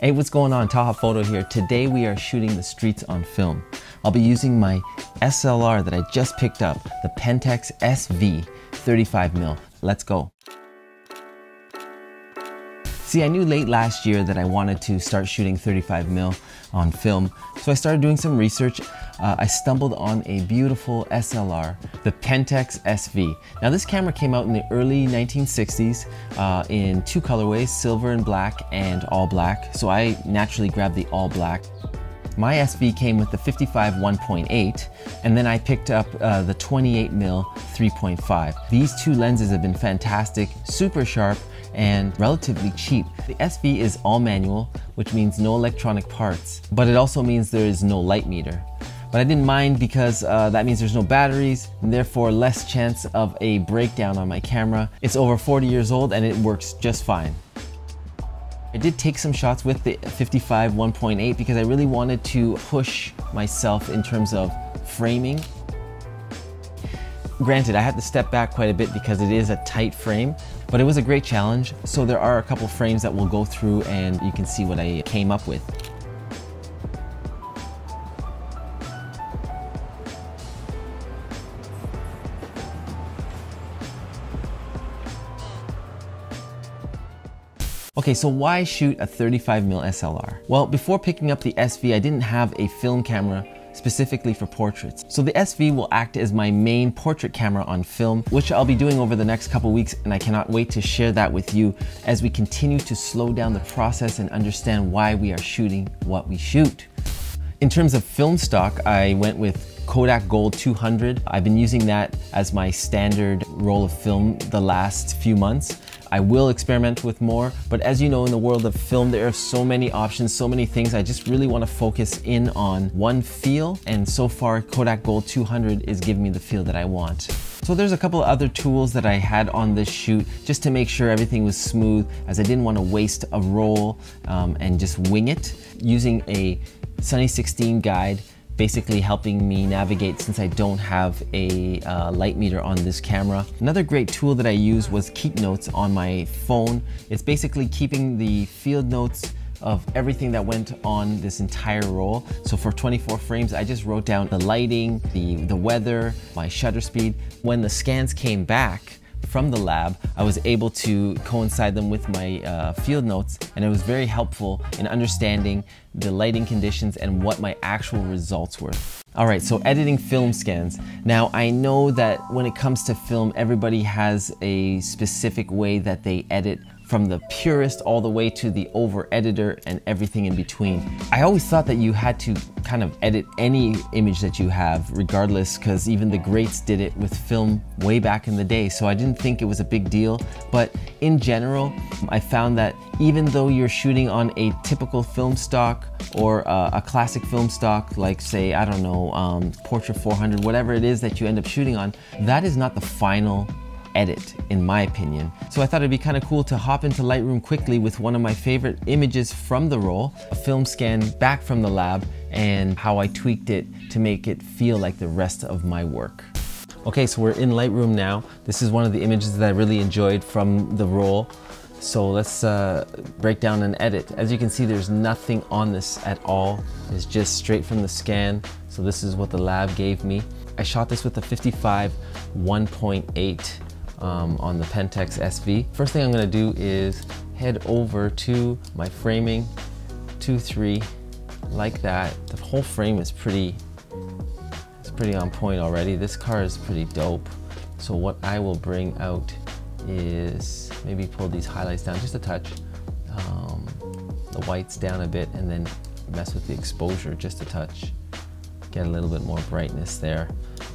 Hey, what's going on? Taha Photo here. Today we are shooting the streets on film. I'll be using my SLR that I just picked up, the Pentax SV 35mm. Let's go. See, I knew late last year that I wanted to start shooting 35mm on film, so I started doing some research. I stumbled on a beautiful SLR, the Pentax SV. Now this camera came out in the early 1960s in two colorways, silver and black and all black, so I naturally grabbed the all black. My SV came with the 55 1.8, and then I picked up the 28mm 3.5. These two lenses have been fantastic, super sharp, and relatively cheap. The SV is all manual, which means no electronic parts, but it also means there is no light meter. But I didn't mind because that means there's no batteries, and therefore less chance of a breakdown on my camera. It's over 40 years old and it works just fine. I did take some shots with the 55 1.8 because I really wanted to push myself in terms of framing. Granted, I had to step back quite a bit because it is a tight frame, but it was a great challenge. So there are a couple frames that we'll go through and you can see what I came up with. Okay, so why shoot a 35mm SLR? Well, before picking up the SV, I didn't have a film camera specifically for portraits. So the SV will act as my main portrait camera on film, which I'll be doing over the next couple weeks, and I cannot wait to share that with you as we continue to slow down the process and understand why we are shooting what we shoot. In terms of film stock, I went with Kodak Gold 200. I've been using that as my standard roll of film the last few months. I will experiment with more, but as you know, in the world of film, there are so many options, so many things. I just really want to focus in on one feel, and so far Kodak Gold 200 is giving me the feel that I want. So there's a couple of other tools that I had on this shoot just to make sure everything was smooth, as I didn't want to waste a roll and just wing it. Using a Sunny 16 guide, basically helping me navigate since I don't have a light meter on this camera. Another great tool that I used was Keep Notes on my phone. It's basically keeping the field notes of everything that went on this entire roll. So for 24 frames, I just wrote down the lighting, the weather, my shutter speed. When the scans came back from the lab, I was able to coincide them with my field notes, and it was very helpful in understanding the lighting conditions and what my actual results were. All right, so editing film scans. Now, I know that when it comes to film, everybody has a specific way that they edit, from the purist all the way to the over editor and everything in between. I always thought that you had to kind of edit any image that you have regardless, because even the greats did it with film way back in the day, so I didn't think it was a big deal. But in general, I found that even though you're shooting on a typical film stock or a classic film stock, like say, I don't know, Portrait 400, whatever it is that you end up shooting on, that is not the final edit, in my opinion. So I thought it'd be kind of cool to hop into Lightroom quickly with one of my favorite images from the roll, a film scan back from the lab, and how I tweaked it to make it feel like the rest of my work. Okay, so we're in Lightroom now. This is one of the images that I really enjoyed from the roll. So let's break down and edit. As you can see, there's nothing on this at all. It's just straight from the scan. So this is what the lab gave me. I shot this with a 55 1.8 on the Pentax SV. First thing I'm gonna do is head over to my framing, 2-3, like that. The whole frame is pretty on point already. This car is pretty dope. So what I will bring out is maybe pull these highlights down just a touch, the whites down a bit, and then mess with the exposure just a touch. Get a little bit more brightness there.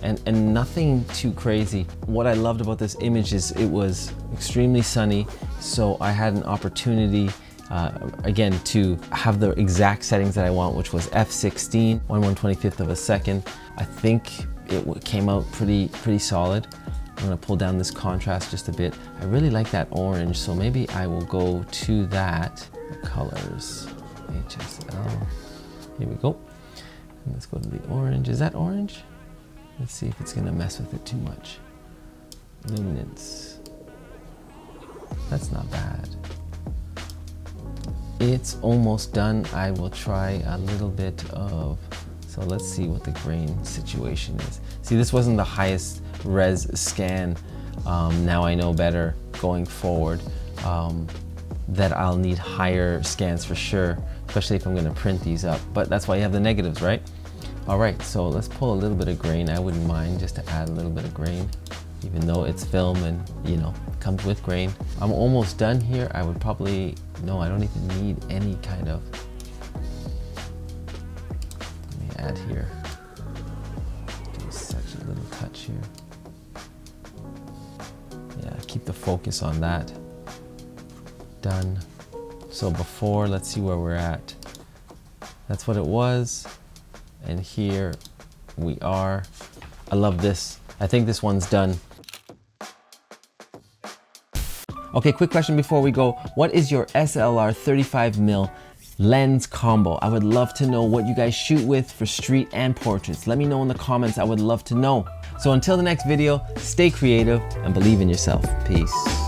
And nothing too crazy. What I loved about this image is it was extremely sunny, so I had an opportunity again to have the exact settings that I want, which was f16, 1/125th of a second. I think it came out pretty solid. I'm gonna pull down this contrast just a bit. I really like that orange, so maybe I will go to that. The colors, HSL, here we go. And let's go to the orange. Is that orange? Let's see if it's gonna mess with it too much. Luminance. That's not bad. It's almost done. I will try a little bit of, so let's see what the grain situation is. See, this wasn't the highest res scan. Now I know better going forward that I'll need higher scans for sure, especially if I'm gonna print these up. But that's why you have the negatives, right? All right, so let's pull a little bit of grain. I wouldn't mind just to add a little bit of grain, even though it's film and, you know, comes with grain. I'm almost done here. I would probably, no, I don't even need any kind of, let me add here. Do such a little touch here. Yeah, keep the focus on that. Done. So before, let's see where we're at. That's what it was. And here we are. I love this. I think this one's done. Okay, quick question before we go. What is your SLR 35mm lens combo? I would love to know what you guys shoot with for street and portraits. Let me know in the comments. I would love to know. So until the next video, stay creative and believe in yourself. Peace.